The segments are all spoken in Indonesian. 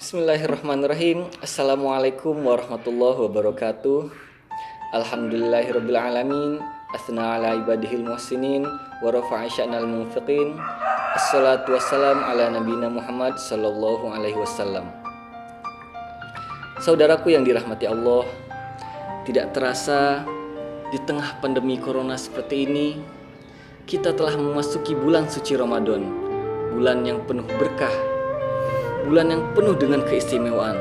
Bismillahirrahmanirrahim. Assalamualaikum warahmatullahi wabarakatuh. Alhamdulillahirabbil alamin. Asna ala ibadihil muhsinin wa rafa'a sya'nal munfiqin. Assalatu wassalam ala nabiyina Muhammad sallallahu alaihi wasallam. Saudaraku yang dirahmati Allah, tidak terasa di tengah pandemi corona seperti ini, kita telah memasuki bulan suci Ramadan, bulan yang penuh berkah, bulan yang penuh dengan keistimewaan,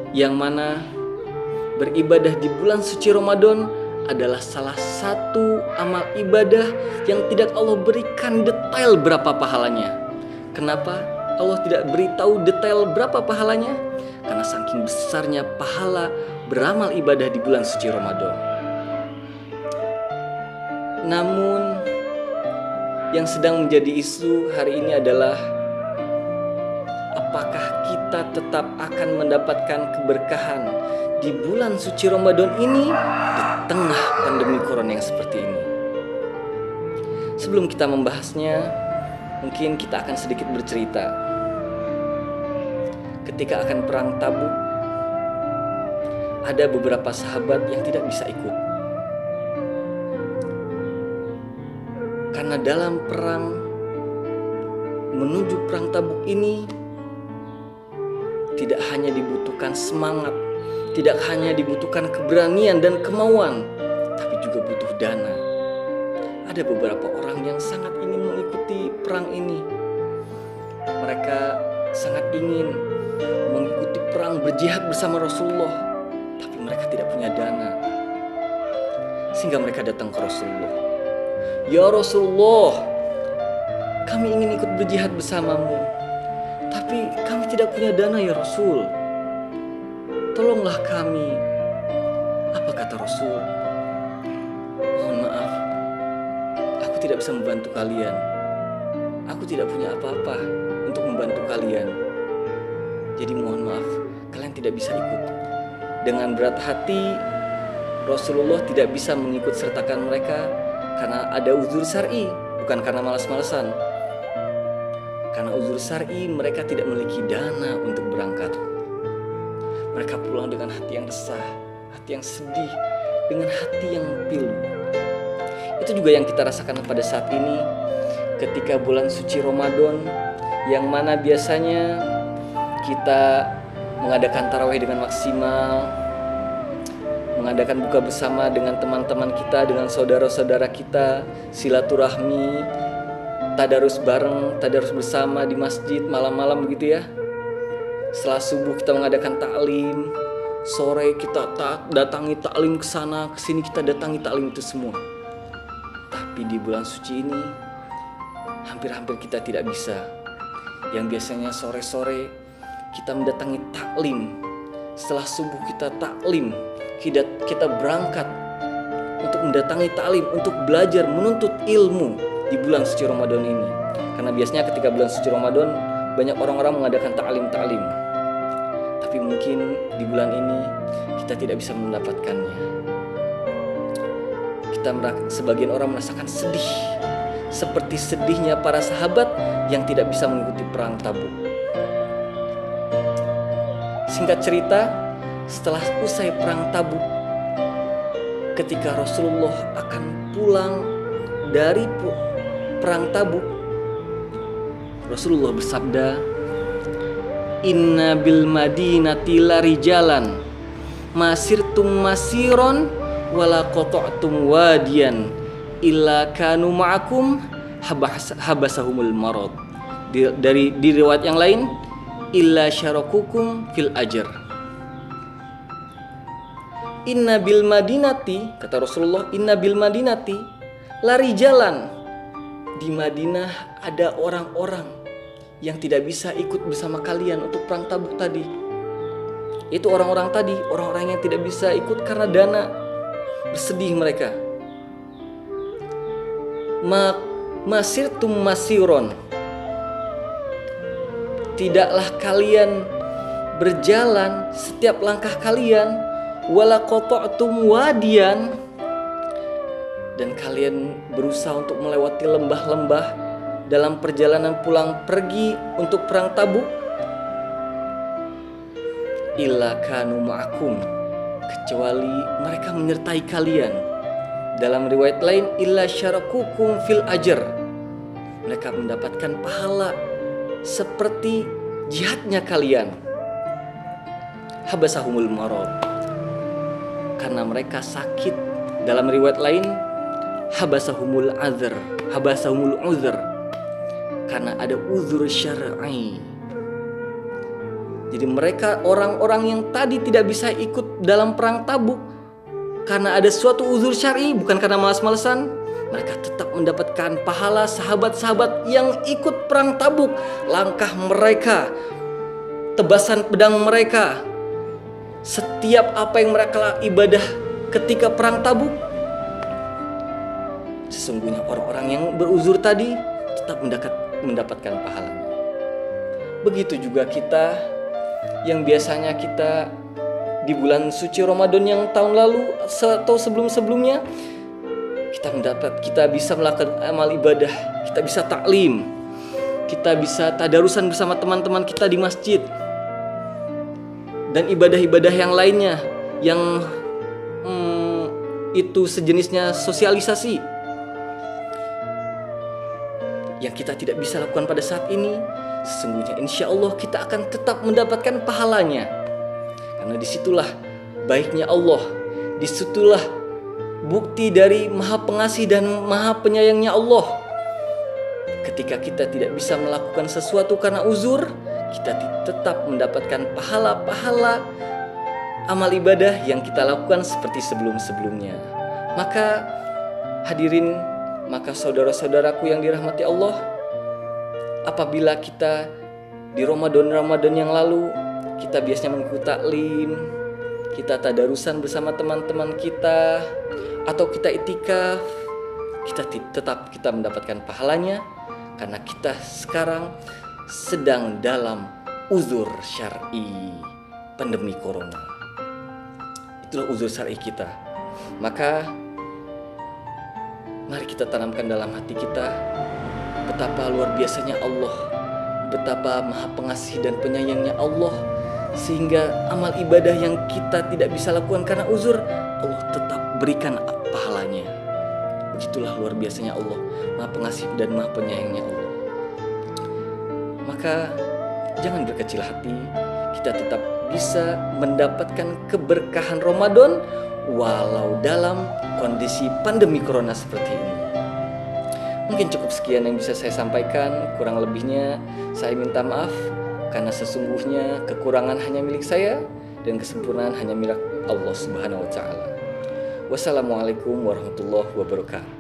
yang mana beribadah di bulan suci Ramadan adalah salah satu amal ibadah yang tidak Allah berikan detail berapa pahalanya. Kenapa Allah tidak beritahu detail berapa pahalanya? Karena saking besarnya pahala beramal ibadah di bulan suci Ramadan. Namun yang sedang menjadi isu hari ini adalah apakah kita tetap akan mendapatkan keberkahan di bulan suci Ramadan ini di tengah pandemi corona yang seperti ini? Sebelum kita membahasnya, mungkin kita akan sedikit bercerita. Ketika akan perang Tabuk, ada beberapa sahabat yang tidak bisa ikut. Karena dalam perang menuju perang Tabuk ini tidak hanya dibutuhkan semangat, tidak hanya dibutuhkan keberanian dan kemauan, tapi juga butuh dana. Ada beberapa orang yang sangat ingin mengikuti perang ini. Mereka sangat ingin mengikuti perang berjihad bersama Rasulullah, tapi mereka tidak punya dana. Sehingga mereka datang ke Rasulullah. Ya Rasulullah, kami ingin ikut berjihad bersamamu, tapi kami tidak punya dana ya Rasul. Tolonglah kami. Apa kata Rasul? Mohon maaf, aku tidak bisa membantu kalian. Aku tidak punya apa-apa untuk membantu kalian. Jadi mohon maaf, kalian tidak bisa ikut. Dengan berat hati, Rasulullah tidak bisa mengikut sertakan mereka karena ada uzur syar'i, bukan karena malas-malasan. Karena uzur syar'i, mereka tidak memiliki dana untuk berangkat. Mereka pulang dengan hati yang resah, hati yang sedih, dengan hati yang pilu. Itu juga yang kita rasakan pada saat ini ketika bulan suci Ramadan, yang mana biasanya kita mengadakan tarawih dengan maksimal, mengadakan buka bersama dengan teman-teman kita, dengan saudara-saudara kita, silaturahmi, tadarus bareng, tadarus bersama di masjid malam-malam begitu ya. Setelah subuh kita mengadakan ta'lim, sore kita datangi ta'lim ke sana, ke sini kita datangi ta'lim itu semua. Tapi di bulan suci ini hampir-hampir kita tidak bisa. Yang biasanya sore-sore kita mendatangi ta'lim, setelah subuh kita ta'lim, kita berangkat untuk mendatangi ta'lim, untuk belajar menuntut ilmu di bulan suci Ramadan ini. Karena biasanya ketika bulan suci Ramadan banyak orang-orang mengadakan ta'lim. Tapi mungkin di bulan ini kita tidak bisa mendapatkannya. Sebagian orang merasakan sedih, seperti sedihnya para sahabat yang tidak bisa mengikuti perang Tabuk. Singkat cerita, setelah usai perang Tabuk, ketika Rasulullah akan pulang dari perang Tabuk, Rasulullah bersabda, Inna bil madinati larijalan masirtum masiron wala qata'tum wadiyan illa kanu ma'akum habasahumul marad. Di riwayat yang lain, illa syarakukum fil ajr. Inna bil madinati, kata Rasulullah, inna bil madinati lari jalan. Di Madinah ada orang-orang yang tidak bisa ikut bersama kalian untuk perang Tabuk tadi. Itu orang-orang tadi, orang-orang yang tidak bisa ikut karena dana. Bersedih mereka. Masirtum masiron. Tidaklah kalian berjalan setiap langkah kalian, wala qata'tum wadiyan, dan kalian berusaha untuk melewati lembah-lembah dalam perjalanan pulang pergi untuk perang Tabuk, illa kanu ma'akum, kecuali mereka menyertai kalian. Dalam riwayat lain, illa syarakukum fil ajr, mereka mendapatkan pahala seperti jihadnya kalian. Habasahumul marad, karena mereka sakit. Dalam riwayat lain, habasahumul uzr, karena ada uzur syar'i. Jadi mereka orang-orang yang tadi tidak bisa ikut dalam perang Tabuk karena ada suatu uzur syar'i, bukan karena malas-malesan, mereka tetap mendapatkan pahala sahabat-sahabat yang ikut perang Tabuk. Langkah mereka, tebasan pedang mereka, setiap apa yang mereka ibadah ketika perang Tabuk, sesungguhnya orang-orang yang beruzur tadi tetap mendapatkan pahalanya. Begitu juga kita yang biasanya kita di bulan suci Ramadan yang tahun lalu atau sebelum-sebelumnya kita bisa melakukan amal ibadah, kita bisa taklim, kita bisa tadarusan bersama teman-teman kita di masjid, dan ibadah-ibadah yang lainnya yang itu sejenisnya sosialisasi yang kita tidak bisa lakukan pada saat ini. Sesungguhnya insya Allah kita akan tetap mendapatkan pahalanya, karena disitulah baiknya Allah, disitulah bukti dari Maha Pengasih dan Maha Penyayangnya Allah. Ketika kita tidak bisa melakukan sesuatu karena uzur, kita tetap mendapatkan pahala-pahala amal ibadah yang kita lakukan seperti sebelum-sebelumnya. Maka hadirin, maka saudara-saudaraku yang dirahmati Allah, apabila kita di Ramadan yang lalu kita biasanya mengikuti taklim, kita tadarusan bersama teman-teman kita, atau kita itikaf, kita mendapatkan pahalanya karena kita sekarang sedang dalam uzur syar'i pandemi corona. Itulah uzur syar'i kita. Maka mari kita tanamkan dalam hati kita betapa luar biasanya Allah, betapa Maha Pengasih dan Penyayangnya Allah, sehingga amal ibadah yang kita tidak bisa lakukan karena uzur, Allah tetap berikan pahalanya. Begitulah luar biasanya Allah, Maha Pengasih dan Maha Penyayangnya Allah. Maka jangan berkecil hati, kita tetap bisa mendapatkan keberkahan Ramadan walau dalam kondisi pandemi corona seperti ini. Mungkin cukup sekian yang bisa saya sampaikan. Kurang lebihnya saya minta maaf, karena sesungguhnya kekurangan hanya milik saya dan kesempurnaan hanya milik Allah Subhanahu wa Ta'ala. Wassalamualaikum warahmatullahi wabarakatuh.